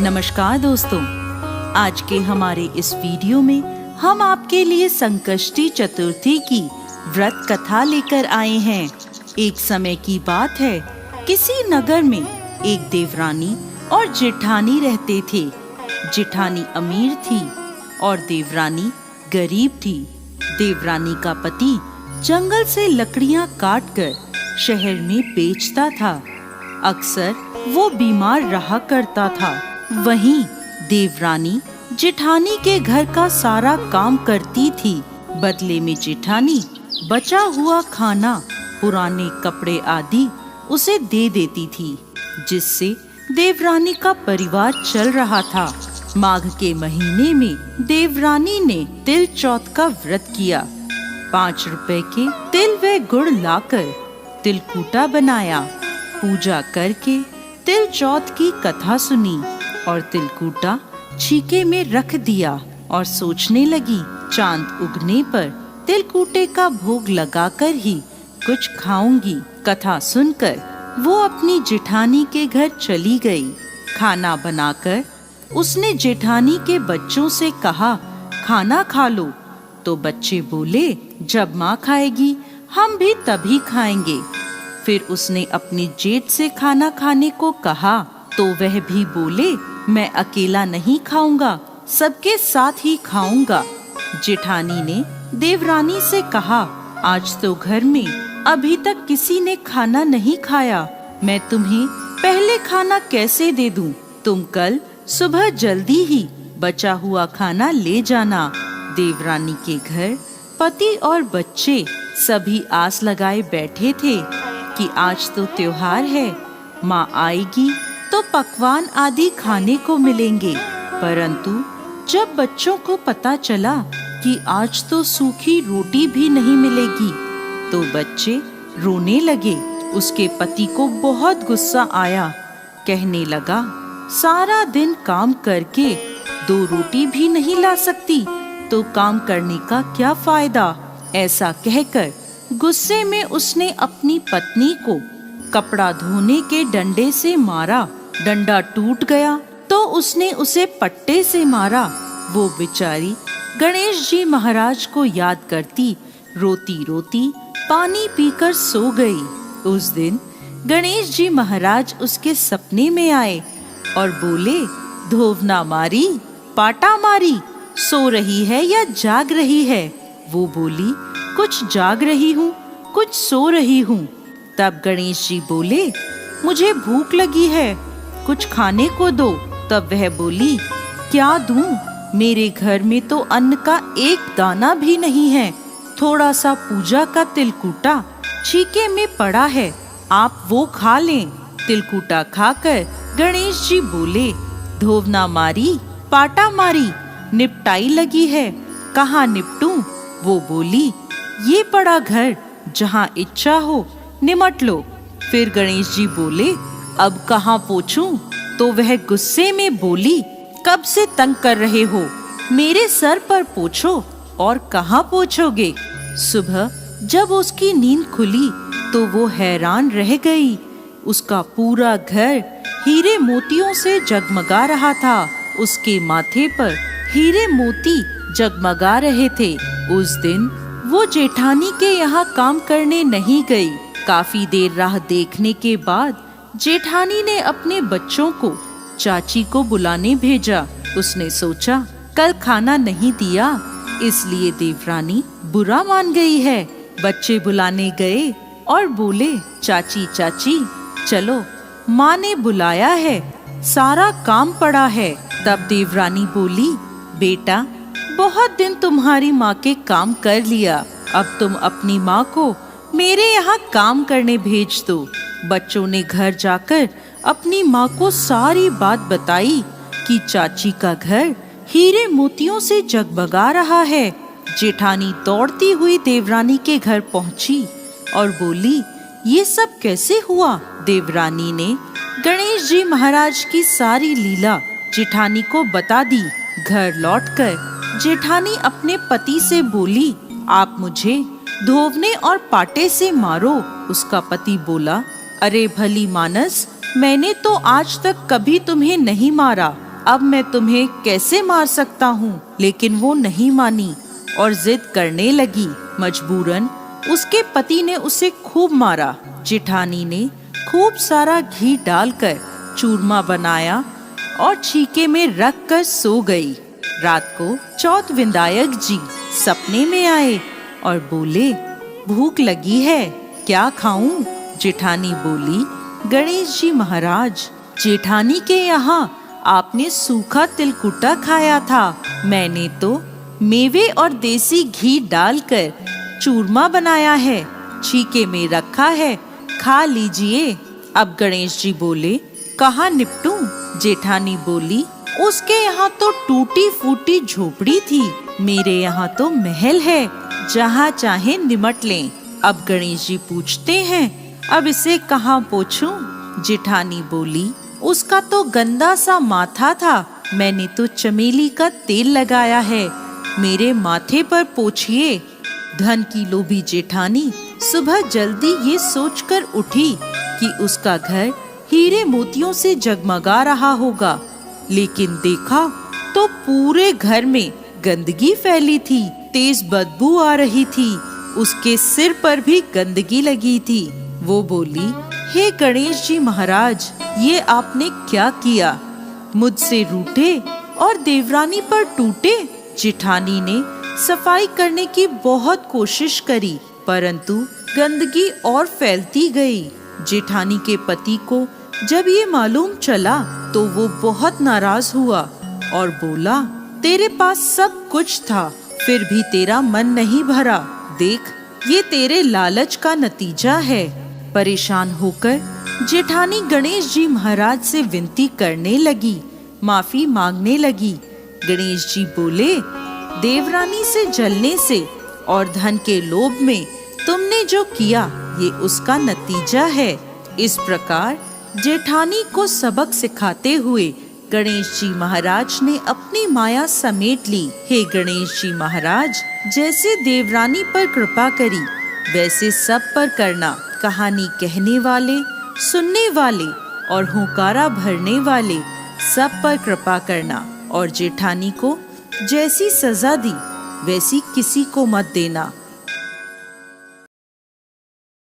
नमस्कार दोस्तों, आज के हमारे इस वीडियो में हम आपके लिए संकष्टी चतुर्थी की व्रत कथा लेकर आए हैं। एक समय की बात है, किसी नगर में एक देवरानी और जेठानी रहते थे। जेठानी अमीर थी और देवरानी गरीब थी। देवरानी का पति जंगल से लकड़ियां काटकर शहर में बेचता था। अक्सर वो बीमार रहा करता था। वहीं देवरानी जेठानी के घर का सारा काम करती थी। बदले में जेठानी बचा हुआ खाना, पुराने कपड़े आदि उसे दे देती थी, जिससे देवरानी का परिवार चल रहा था। माघ के महीने में देवरानी ने तिल चौथ का व्रत किया। 5 रुपए के तिल व गुड़ लाकर तिलकूटा बनाया। पूजा करके तिल चौथ की कथा सुनी और तिलकूटा छीके में रख दिया और सोचने लगी, चांद उगने पर तिलकूटे का भोग लगाकर ही कुछ खाऊंगी। कथा सुनकर वो अपनी जेठानी के घर चली गई। खाना बनाकर उसने जेठानी के बच्चों से कहा, खाना खा लो। तो बच्चे बोले, जब माँ खाएगी हम भी तभी खाएंगे। फिर उसने अपनी जेठ से खाना खाने को कहा तो वह भी बोले, मैं अकेला नहीं खाऊंगा, सबके साथ ही खाऊंगा। जेठानी ने देवरानी से कहा, आज तो घर में अभी तक किसी ने खाना नहीं खाया, मैं तुम्हें पहले खाना कैसे दे दूं? तुम कल सुबह जल्दी ही बचा हुआ खाना ले जाना। देवरानी के घर पति और बच्चे सभी आस लगाए बैठे थे कि आज तो त्योहार है, माँ आएगी तो पकवान आदि खाने को मिलेंगे। परंतु जब बच्चों को पता चला कि आज तो सूखी रोटी भी नहीं मिलेगी, तो बच्चे रोने लगे। उसके पति को बहुत गुस्सा आया। कहने लगा, सारा दिन काम करके 2 रोटी भी नहीं ला सकती तो काम करने का क्या फायदा? ऐसा कहकर गुस्से में उसने अपनी पत्नी को कपड़ा धोने के डंडे से मारा। डंडा टूट गया तो उसने उसे पट्टे से मारा। वो बेचारी गणेश जी महाराज को याद करती रोती रोती पानी पीकर सो गई। उस दिन गणेश जी महाराज उसके सपने में आए और बोले, धोवना मारी, पाटा मारी, सो रही है या जाग रही है? वो बोली, कुछ जाग रही हूँ, कुछ सो रही हूँ। तब गणेश जी बोले, मुझे भूख लगी है, कुछ खाने को दो। तब वह बोली, क्या दूं? मेरे घर में तो अन्न का एक दाना भी नहीं है। थोड़ा सा पूजा का तिलकूटा छीके में पड़ा है, आप वो खा लें। तिलकूटा खाकर गणेश जी बोले, धोवना मारी, पाटा मारी, निपटाई लगी है, कहाँ निपटूं? वो बोली, ये पड़ा घर, जहाँ इच्छा हो निमट लो। फिर गणेश जी बोले, अब कहाँ पोछूं? तो वह गुस्से में बोली, कब से तंग कर रहे हो? मेरे सर पर पोछो और कहाँ पोछोगे? सुबह जब उसकी नींद खुली तो वो हैरान रह गई। उसका पूरा घर हीरे मोतियों से जगमगा रहा था। उसके माथे पर हीरे मोती जगमगा रहे थे। उस दिन वो जेठानी के यहाँ काम करने नहीं गई। काफी देर राह देखने के बाद जेठानी ने अपने बच्चों को चाची को बुलाने भेजा। उसने सोचा, कल खाना नहीं दिया इसलिए देवरानी बुरा मान गई है। बच्चे बुलाने गए और बोले, चाची चाची चलो, माँ ने बुलाया है, सारा काम पड़ा है। तब देवरानी बोली, बेटा बहुत दिन तुम्हारी माँ के काम कर लिया, अब तुम अपनी माँ को मेरे यहाँ काम करने भेज दो। बच्चों ने घर जाकर अपनी माँ को सारी बात बताई कि चाची का घर हीरे मोतियों से जगमगा रहा है। जेठानी दौड़ती हुई देवरानी के घर पहुँची और बोली, ये सब कैसे हुआ? देवरानी ने गणेश जी महाराज की सारी लीला जेठानी को बता दी। घर लौटकर जेठानी अपने पति से बोली, आप मुझे धोवने और पाटे से मारो। उसका पति बोला, अरे भली मानस, मैंने तो आज तक कभी तुम्हें नहीं मारा, अब मैं तुम्हें कैसे मार सकता हूँ। लेकिन वो नहीं मानी और जिद करने लगी। मजबूरन उसके पति ने उसे खूब मारा। जेठानी ने खूब सारा घी डालकर चूरमा बनाया और छीके में रख कर सो गई। रात को चौथ विनायक जी सपने में आए और बोले, भूख लगी है, क्या खाऊं? जेठानी बोली, गणेश जी महाराज, जेठानी के यहाँ आपने सूखा तिलकुटा खाया था। मैंने तो मेवे और देसी घी डालकर चूरमा बनाया है, छीके में रखा है, खा लीजिए। अब गणेश जी बोले, कहाँ निपटूं? जेठानी बोली, उसके यहाँ तो टूटी फूटी झोपड़ी थी, मेरे यहाँ तो महल है, जहाँ चाहे निमट लें। अब गणेश जी पूछते हैं, अब इसे कहाँ पोंछूं? जेठानी बोली, उसका तो गंदा सा माथा था, मैंने तो चमेली का तेल लगाया है, मेरे माथे पर पोंछिए। धन की लोभी जेठानी सुबह जल्दी ये सोचकर उठी कि उसका घर हीरे मोतियों से जगमगा रहा होगा, लेकिन देखा तो पूरे घर में गंदगी फैली थी, तेज बदबू आ रही थी, उसके सिर पर भी गंदगी लगी थी। वो बोली, हे गणेश जी महाराज, ये आपने क्या किया? मुझसे रूठे और देवरानी पर टूटे। जेठानी ने सफाई करने की बहुत कोशिश करी, परंतु गंदगी और फैलती गई। जेठानी के पति को जब ये मालूम चला तो वो बहुत नाराज हुआ और बोला, तेरे पास सब कुछ था, फिर भी तेरा मन नहीं भरा। देख, ये तेरे लालच का नतीजा है। परेशान होकर जेठानी गणेश जी महाराज से विनती करने लगी, माफी मांगने लगी। गणेश जी बोले, देवरानी से जलने से और धन के लोभ में तुमने जो किया, ये उसका नतीजा है। इस प्रकार जेठानी को सबक सिखाते हुए गणेश जी महाराज ने अपनी माया समेट ली। हे गणेश जी महाराज, जैसे देवरानी पर कृपा करी, वैसे सब पर करना। कहानी कहने वाले, सुनने वाले और हुंकारा भरने वाले सब पर कृपा करना, और जेठानी को जैसी सजा दी वैसी किसी को मत देना।